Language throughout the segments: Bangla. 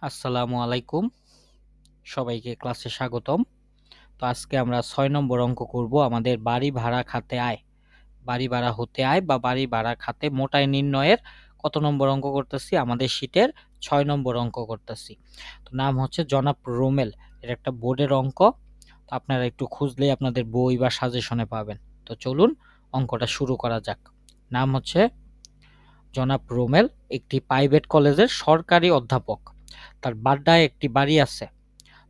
আসসালামু আলাইকুম, সবাইকে ক্লাসে স্বাগতম। তো আজকে আমরা ৬ নম্বর অঙ্ক করব। আমাদের বাড়ি ভাড়া খাতে আয়, বাড়ি ভাড়া হতে আয় বা বাড়ি ভাড়া খাতে মোট আয় নির্ণয়ের কত নম্বর অঙ্ক করতেছি? আমাদের শীটের ৬ নম্বর অঙ্ক করতেছি। তো নাম হচ্ছে জনাব রোমেল। এর একটা বোর্ডের অঙ্ক, তো আপনারা একটু খুঁজলেই আপনাদের বই বা সাজেশনে পাবেন। তো চলুন অঙ্কটা শুরু করা যাক। নাম হচ্ছে জনাব রোমেল একটি প্রাইভেট কলেজের সরকারি অধ্যাপক। তার বাড্ডায় একটি বাড়ি আছে,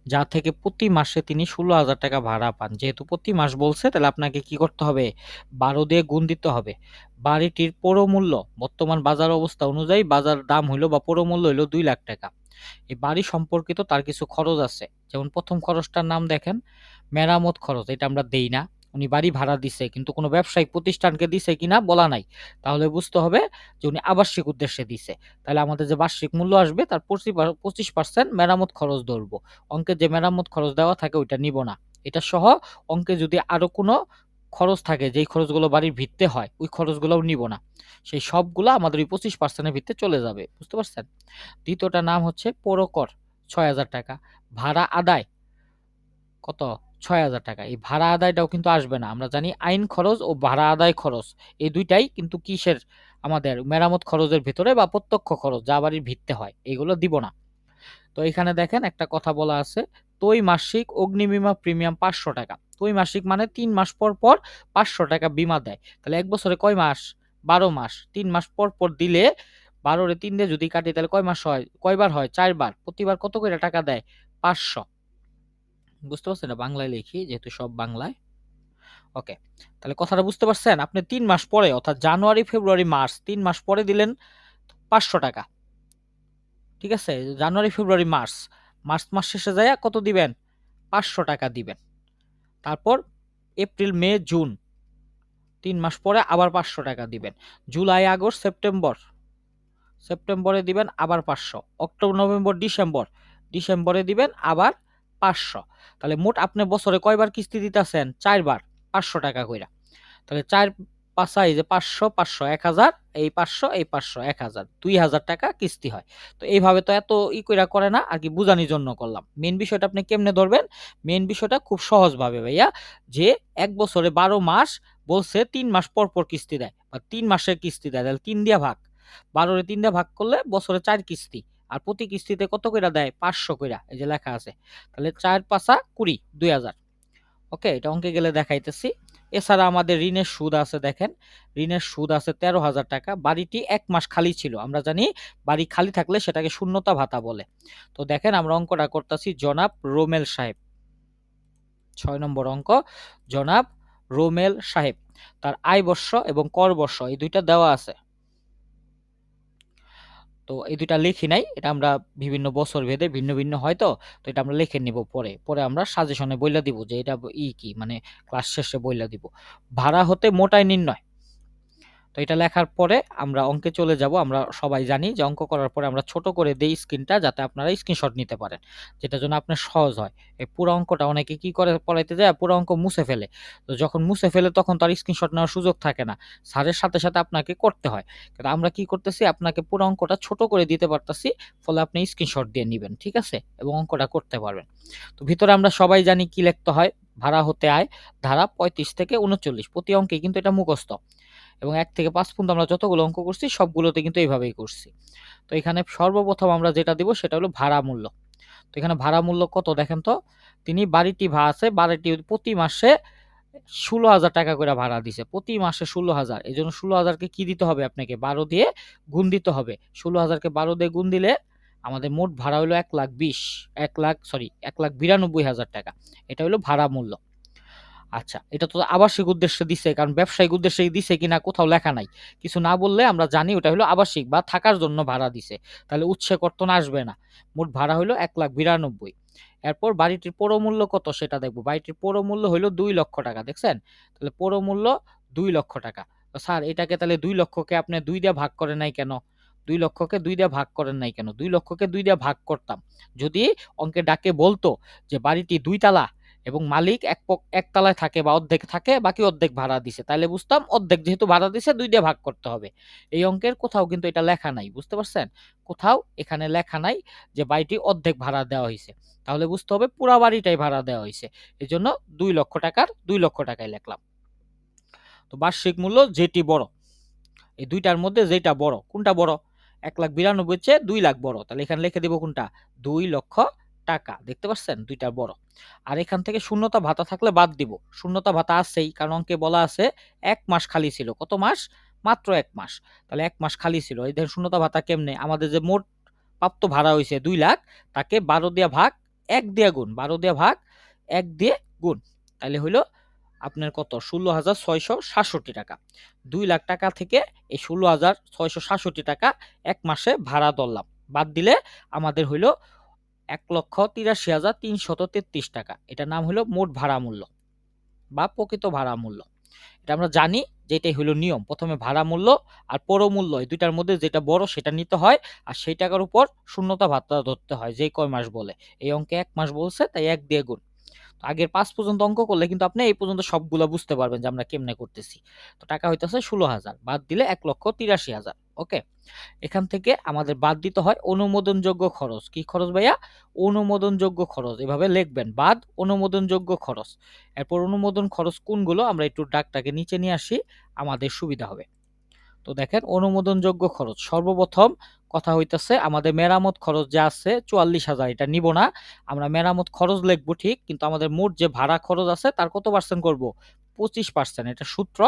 যা থেকে প্রতি মাসে তিনি ১৬,০০০ টাকা ভাড়া পান। যেহেতু প্রতি মাস বলছে, তাহলে আপনাকে কি করতে হবে? ১২ দিয়ে গুণ দিতে হবে। বাড়িটির পুরো মূল্য বর্তমান বাজার অবস্থা অনুযায়ী বাজার দাম হইল বা পুরো মূল্য হইল ২,০০,০০০ টাকা। এই বাড়ি সম্পর্কিত তার কিছু খরচ আছে। যেমন প্রথম খরচটার নাম দেখেন, মেরামত খরচ। এটা আমরা দেই না। উনি বাড়ি ভাড়া দিছে, কিন্তু কোনো ব্যবসায়িক প্রতিষ্ঠানকে দিছে কিনা বলা নাই। তাহলে বুঝতে হবে যে উনি আবাসিক উদ্দেশ্যে দিছে। তাহলে আমাদের যে বার্ষিক মূল্য আসবে তার 25% মেরামত খরচ ধরবো। অঙ্কে যে মেরামত খরচ দেওয়া থাকে ওইটা নিব না। এটা সহ অঙ্কে যদি আরো কোনো খরচ থাকে, যেই খরচগুলো বাড়ির ভিত্তে হয়, ওই খরচগুলোও নিব না। সেই সবগুলো আমাদের ওই 25%-এর ভিত্তে চলে যাবে। বুঝতে পারছেন? দ্বিতীয়টার নাম হচ্ছে পৌরকর, ৬,০০০ টাকা। ভাড়া আদায় কত? ৬,০০০ টাকা। এই ভাড়া আদায়টাও কিন্তু আসবে না। আমরা জানি আইন খরচ ও ভাড়া আদায় খরচ, এই দুইটাই কিন্তু কিসের? আমাদের মেরামত খরচের ভিতরে বা প্রত্যক্ষ খরচ, যা বাড়ির ভিত্তে হয়, এগুলো দিব না। তো এখানে দেখেন একটা কথা বলা আছে, ত্রৈমাসিক অগ্নিবীমা প্রিমিয়াম ৫০০ টাকা। ত্রৈমাসিক মানে ৩ মাস পর পর ৫০০ টাকা বীমা দেয়। তাহলে এক বছরে কয় মাস? ১২ মাস। ৩ মাস পর পর দিলে ১২ রে ৩ দিয়ে যদি কাটি, তাহলে কয় মাস হয়? কয়বার হয়? ৪ বার। প্রতিবার কত করে টাকা দেয়? ৫০০। বুঝতে পারছেন? এটা বাংলায় লিখি, যেহেতু সব বাংলায়। ওকে। তাহলে কথাটা বুঝতে পারছেন? আপনি ৩ মাস পরে, অর্থাৎ জানুয়ারি, ফেব্রুয়ারি, মার্চ ৩ মাস পরে দিলেন ৫০০ টাকা। ঠিক আছে? জানুয়ারি, ফেব্রুয়ারি, মার্চ। মার্চ মাস শেষে যাইয়া কত দিবেন? ৫০০ টাকা দিবেন। তারপর এপ্রিল, মে, জুন ৩ মাস পরে আবার ৫০০ টাকা দিবেন। জুলাই, আগস্ট, সেপ্টেম্বর, সেপ্টেম্বরে দিবেন আবার ৫০০। অক্টোবর, নভেম্বর, ডিসেম্বর, ডিসেম্বরে দিবেন আবার ৫০০। তাহলে মোট আপনি বছরে কয়বার কিস্তি দিতেছেন? ৪ বার, ৫০০ টাকা কইরা। তাহলে ৪ পাঁচা এই যে ৫০০, ৫০০, ১,০০০, এই ৫০০, এই ৫০০, ১,০০০, ২,০০০ টাকা কিস্তি হয়। তো এইভাবে তো এত কইরা করে না, আর কি বুঝানির জন্য করলাম। মেইন বিষয়টা আপনি কেমনে ধরবেন? মেইন বিষয়টা খুব সহজভাবে ভাইয়া, যে এক বছরে ১২ মাস বলছে, ৩ মাস পর পর কিস্তি দেয় বা ৩ মাসের কিস্তি দেয়, তাহলে ৩ দিয়া ভাগ। ১২ রে ৩ দিয়ে ভাগ করলে বছরে ৪ কিস্তি। আর প্রতি কিস্তিতে কত কইরা দেয়? ৫০০ কইরা। এই যে লেখা আছে। তাহলে ৪ পাঁচা ২০, ২,০০০। ওকে, এটা অঙ্কে গেলে দেখাইতেছি। এছাড়া আমাদের ঋণের সুদ আছে, দেখেন ঋণের সুদ আছে ১৩,০০০ টাকা। বাড়িটি ১ মাস খালি ছিল। আমরা জানি বাড়ি খালি থাকলে সেটাকে শূন্যতা ভাতা বলে। তো দেখেন আমরা অঙ্কটা করতেছি, জনাব রোমেল সাহেব। ৬ নম্বর অঙ্ক, জনাব রোমেল সাহেব। তার আয় বর্ষ এবং কর বর্ষ এই দুইটা দেওয়া আছে। তো এই দুইটা লিখি নাই, এটা আমরা বিভিন্ন বছর ভেদে ভিন্ন ভিন্ন হয়। তো তো এটা আমরা লিখে নিব, পরে পরে আমরা সাজেশনে বইলা দিব যে এটা কি মানে ক্লাস শেষে বইলা দিব। ভাড়া হতে মোট আয় নির্ণয়। তো এটা লেখার পরে আমরা অঙ্কে চলে যাব। আমরা সবাই জানি যে অঙ্ক করার পরে আমরা ছোট করে দেই স্ক্রিনটা, যাতে আপনারা স্ক্রিনশট নিতে পারেন, যেটার জন্য আপনার সহজ হয়। এই পুরো অঙ্কটা অনেকে কি করে, পড়াইতে যায় পুরো অঙ্ক মুছে ফেলে। তো যখন মুছে ফেলে তখন তার স্ক্রিনশট নেওয়ার সুযোগ থাকে না, স্যারের সাথে সাথে আপনাকে করতে হয়। কিন্তু আমরা কি করতেছি, আপনাকে পুরো অঙ্কটা ছোট করে দিতে পারতাছি, ফলে আপনি স্ক্রিনশট দিয়ে নিবেন, ঠিক আছে, এবং অঙ্কটা করতে পারবেন। তো ভিতরে আমরা সবাই জানি কি লিখতে হয়। ভাড়া হতে আয়, ধারা ৩৫ থেকে ৩৯। প্রতি অঙ্কে কিন্তু এটা মুখস্থ, এবং ১ থেকে ৫ পর্যন্ত আমরা যতগুলো অঙ্ক করছি সবগুলোতে কিন্তু এইভাবেই করছি। তো এখানে সর্বপ্রথম আমরা যেটা দিব সেটা হলো ভাড়া মূল্য। তো এখানে ভাড়া মূল্য কত দেখেন তো। তিনি বাড়িটি ভাড়া আছে, বাড়িটি প্রতি মাসে ১৬,০০০ টাকা করে ভাড়া দিছে। প্রতি মাসে ১৬,০০০। এজন্য ১৬,০০০ কে কি দিতে হবে আপনাকে? ১২ দিয়ে গুণ দিতে হবে। ১৬,০০০ কে ১২ দিয়ে গুণ দিলে আমাদের মোট ভাড়া হলো ১,২০,০০০, ১,৯২,০০০ টাকা। এটা হলো ভাড়া মূল্য। আচ্ছা, এটা তো আবাসিক উদ্দেশ্যে দিছে, কারণ ব্যবসায়িক উদ্দেশ্যে দিছে কিনা কোথাও লেখা নাই। কিছু না বললে আমরা জানি ওটা হলো আবাসিক বা থাকার জন্য ভাড়া দিছে। তাহলে উৎসে কর্তন আসবে না। মোট ভাড়া হইলো ১,৯২,০০০। এরপর বাড়িটির পৌর মূল্য কত সেটা দেখব। বাড়িটির পৌর মূল্য হইলো ২,০০,০০০ টাকা। দেখছেন? তাহলে পৌর মূল্য ২,০০,০০০ টাকা। তো স্যার এটাকে তাহলে ২,০০,০০০ কে আপনি ২ দিয়ে ভাগ করেন নাই কেন? ২,০০,০০০ কে ২ দিয়ে ভাগ করেন নাই কেন? ২,০০,০০০ কে ২ দিয়ে ভাগ করতাম। যদি অঙ্কে ডাকে বলতো যে বাড়িটি ২ তালা এবং মালিক একতলায় থাকে বা অর্ধেক থাকে, বাকি অর্ধেক ভাড়া দিছে, তাহলে বুঝতাম অর্ধেক যেহেতু ভাড়া দিছে 2 দিয়ে ভাগ করতে হবে। এই অঙ্কের কোথাও কিন্তু এটা লেখা নাই, বুঝতে পারছেন? কোথাও এখানে লেখা নাই যে বাড়িটি অর্ধেক ভাড়া দেওয়া হয়েছে, তাহলে বুঝতে হবে পুরা বাড়িটাই ভাড়া দেওয়া হয়েছে। এজন্য 2 লক্ষ টাকার 2 লক্ষ টাকায় লিখলাম। তো বার্ষিক মূল্য যেটি বড়, এই দুইটার মধ্যে যেটা বড়, কোনটা বড়? 1,92,000 চেয়ে 2 লাখ বড়, তাহলে এখানে লিখে দিব কোনটা? 2 লক্ষ টাকা। দেখতে পাচ্ছেন দুইটা বড়। আর এখান থেকে শূন্যতা ভাতা থাকলে বাদ দিব, শূন্যতা ভাতা আছেই, কারণ অঙ্কে বলা আছে 1 মাস খালি ছিল। কত মাস? মাত্র 1 মাস। তাহলে 1 মাস খালি ছিল। এই দেখেন শূন্যতা ভাতা কেমনে? আমাদের যে মোট প্রাপ্ত ভাড়া হইছে 2 লাখ, তাকে 12 দিয়ে ভাগ 1 দিয়ে গুণ, 12 দিয়ে ভাগ 1 দিয়ে গুণ, তাহলে হইলো আপনার কত? 16,667 টাকা। 2 লাখ টাকা থেকে এই 16,667 টাকা 1 মাসে ভাড়া ধরলাম, বাদ দিলে আমাদের হইল 1,83,333 টাকা। এটার নাম হলো মোট ভাড়া মূল্য বা প্রকৃত ভাড়া মূল্য। এটা আমরা জানি যে এটাই হলো নিয়ম, প্রথমে ভাড়া মূল্য আর পর মূল্য, এই দুইটার মধ্যে যেটা বড় সেটা নিতে হয়, আর সেই টাকার উপর শূন্যতা ভাতা ধরতে হয়, যে কয় মাস বলে। এই অঙ্কে 1 মাস বলছে, তাই 1 দিয়ে গুণ। আগের 5 পর্যন্ত অঙ্ক করলে কিন্তু আপনি এই পর্যন্ত সবগুলা বুঝতে পারবেন যে আমরা কেমনে করতেছি। তো টাকা হইতেছে 16,000, বাদ দিলে 1,83,000। ওকে, এখান থেকে আমাদের বাদ দিতে হয় অনুমোদনযোগ্য খরচ। কি খরচ ভাইয়া? অনুমোদনযোগ্য খরচ। এভাবে লিখবেন, বাদ অনুমোদনযোগ্য খরচ। এরপর অনুমোদন খরচ কোনগুলো, আমরা একটু ডাকটাকে নিচে নিয়ে আসি, আমাদের সুবিধা হবে। তো দেখেন অনুমোদনযোগ্য খরচ, সর্বপ্রথম কথা হইতেছে আমাদের মেরামত খরচ যা আছে 44,000, এটা নিব না, আমরা মেরামত খরচ লিখবো ঠিক, কিন্তু আমাদের মোট যে ভাড়া খরচ আছে তার কত পার্সেন্ট করব? 25%। এটা সূত্র,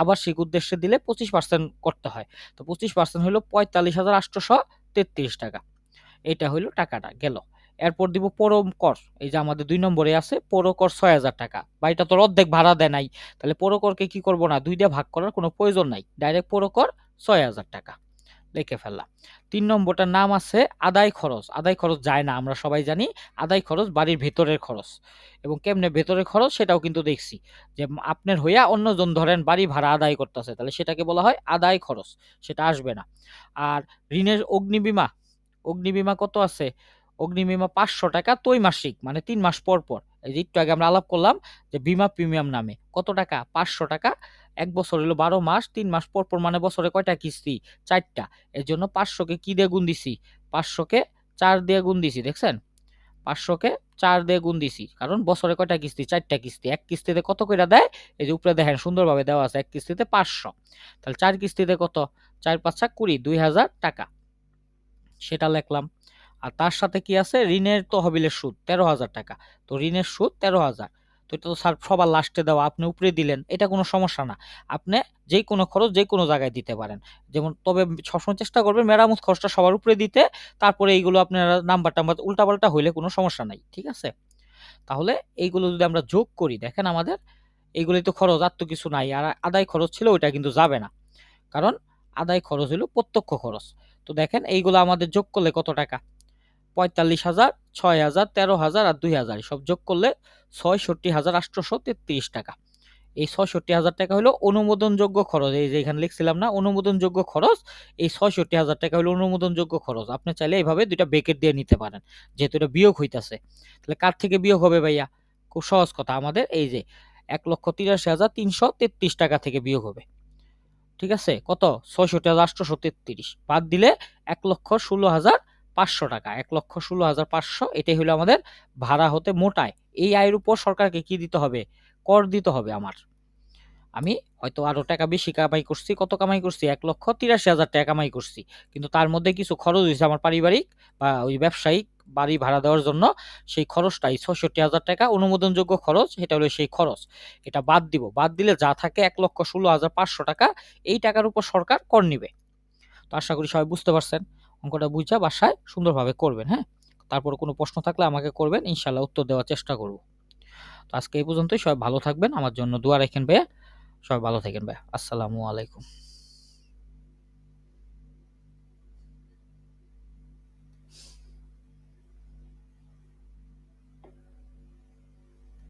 আবাসিক উদ্দেশ্যে দিলে 25% করতে হয়। তো 25% হলো 45,833 টাকা। এটা হইলো টাকাটা গেল। এরপর দিব পৌর কর, এই যে আমাদের 2 নম্বরে আছে পৌর কর 6,000 টাকা। বা এটা তো অর্ধেক ভাড়া দেয় নাই, তাহলে পৌর করকে কি করব না, 2 দিয়ে ভাগ করার কোনো প্রয়োজন নাই, ডাইরেক্ট পৌর কর 6,000 টাকা লিখে ফেললাম। 3 নম্বরটার নাম আছে আদায় খরচ। আদায় খরচ যায় না, আমরা সবাই জানি আদায় খরচ বাড়ির ভেতরের খরচ। এবং কেমনে ভেতরের খরচ সেটাও কিন্তু দেখছি, যে আপনার হইয়া অন্যজন ধরেন বাড়ি ভাড়া আদায় করতেছে, তাহলে সেটাকে বলা হয় আদায় খরচ, সেটা আসবে না। আর ঋণের অগ্নিবীমা, অগ্নিবীমা কত আছে? অগ্নিবীমা 500 টাকা ত্রৈমাসিক, মানে 3 মাস পর পর। এই যে একটু আগে আমরা আলাপ করলাম যে বীমা প্রিমিয়াম নামে, কত টাকা? 500 টাকা। 1 বছর হলো 12 মাস, 3 মাস পর পর, মানে বছরে কয়টা কিস্তি? 4টা। এর জন্য 500 কে কি দিয়ে গুণ দিছি? 500 কে 4 দিয়ে গুণ দিছি, দেখছেন? 500 কে 4 দিয়ে গুণ দিছি, কারণ বছরে কয়টা কিস্তি? 4টা কিস্তি। এক কিস্তিতে কত কইরা দেয়? এই যে উপরে দেখেন সুন্দরভাবে দেওয়া আছে, এক কিস্তিতে 500। তাহলে 4 কিস্তিতে কত? 4 5 20, 2,000 টাকা, সেটা লিখলাম। আর তার সাথে কি আছে? ঋণের তহবিলের সুদ 13,000 টাকা। তো ঋণের সুদ 13,000। তো এটা তো স্যার সবার লাস্টে দেওয়া, আপনি উপরে দিলেন, এটা কোনো সমস্যা না। আপনি যেই কোনো খরচ যে কোনো জায়গায় দিতে পারেন। যেমন, তবে সবসময় চেষ্টা করবেন মেরামত খরচটা সবার উপরে দিতে, তারপরে এইগুলো আপনার নাম্বার উল্টাপাল্টা হইলে কোনো সমস্যা নাই। ঠিক আছে? তাহলে এইগুলো যদি আমরা যোগ করি, দেখেন আমাদের এইগুলোই তো খরচ, আর তো কিছু নাই। আর আদায় খরচ ছিল, ওইটা কিন্তু যাবে না, কারণ আদায় খরচ হলো প্রত্যক্ষ খরচ। তো দেখেন এইগুলো আমাদের যোগ করলে কত টাকা? 45,000, 6,000, 13,000 আর 2,000 সব যোগ করলে 66,833 টাকা। এই 66,000 টাকা হলো অনুমোদনযোগ্য খরচ। এই যে এখানে লিখছিলাম না অনুমোদনযোগ্য খরচ, এই 66,000 টাকা হলো অনুমোদনযোগ্য খরচ। আপনি চাইলে এইভাবে দুইটা ব্রেকেট দিয়ে নিতে পারেন, যেহেতু এটা বিয়োগ হইতাছে। তাহলে কার থেকে বিয়োগ হবে ভাইয়া? খুব সহজ কথা, আমাদের এই যে 1,83,333 টাকা থেকে বিয়োগ হবে। ঠিক আছে? কত? 66,833 বাদ দিলে 1,16,500 টাকা। 1,16,500, এটাই হলো আমাদের ভাড়া হতে মোট আয়। এই আয়ের উপর সরকারকে কি দিতে হবে? কর দিতে হবে আমার। আমি হয়তো আরো টাকা বেশি কামাই করছি। কত কামাই করছি? 1,83,000 টাকা কামাই করছি। কিন্তু তার মধ্যে কিছু খরচ হইছে আমার পারিবারিক বা ওই ব্যবসায়িক বাড়ি ভাড়া দেওয়ার জন্য। সেই খরচটাই 66,000 টাকা অনুমোদনযোগ্য খরচ, এটা হলো সেই খরচ। এটা বাদ দিব। বাদ দিলে যা থাকে 1,16,500 টাকা, এই টাকার উপর সরকার কর নিবে। তো আশা করি সবাই বুঝতে পারছেন। অঙ্কটা বুঝা বাসায় সুন্দরভাবে করবেন, হ্যাঁ? তারপরে কোনো প্রশ্ন থাকলে আমাকে করবেন। ইনশাআল্লাহ উত্তর দেওয়ার চেষ্টা করব। তো আজকে এই পর্যন্তই। সবাই ভালো থাকবেন। আমার জন্য দোয়া রাখেন ভাইয়া। সবাই ভালো থাকেন ভাইয়া। আসসালামু আলাইকুম।